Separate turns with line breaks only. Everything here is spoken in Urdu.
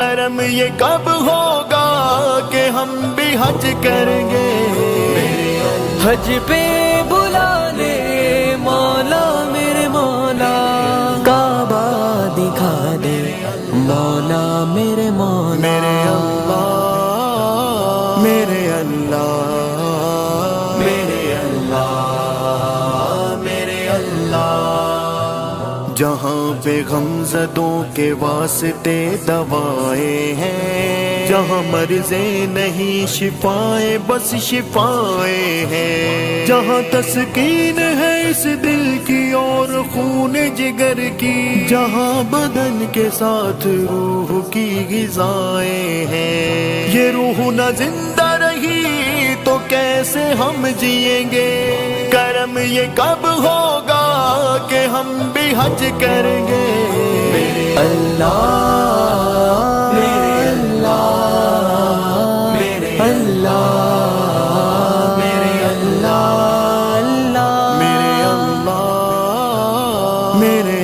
کرم یہ کب ہوگا کہ ہم بھی حج کریں گے،
حج پہ بلا لے مولا میرے مولا، کعبہ دکھا دے مولا میرے مولا،
میرے اللہ میرے اللہ میرے اللہ میرے اللہ۔ جہاں پہ غمزدوں کے واسطے دوائیں ہیں، جہاں مرضیں نہیں شفائیں بس شفائیں ہیں، جہاں تسکین ہے اس دل کی اور خون جگر کی، جہاں بدن کے ساتھ روح کی غذائیں ہیں، یہ روح نہ زندہ رہی تو کیسے ہم جئیں گے، کرم یہ کب ہوگا کہ ہم بھی حج کریں گے،
اللہ میرے اللہ میرے اللہ میرے اللہ اللہ
میرے اللہ میرے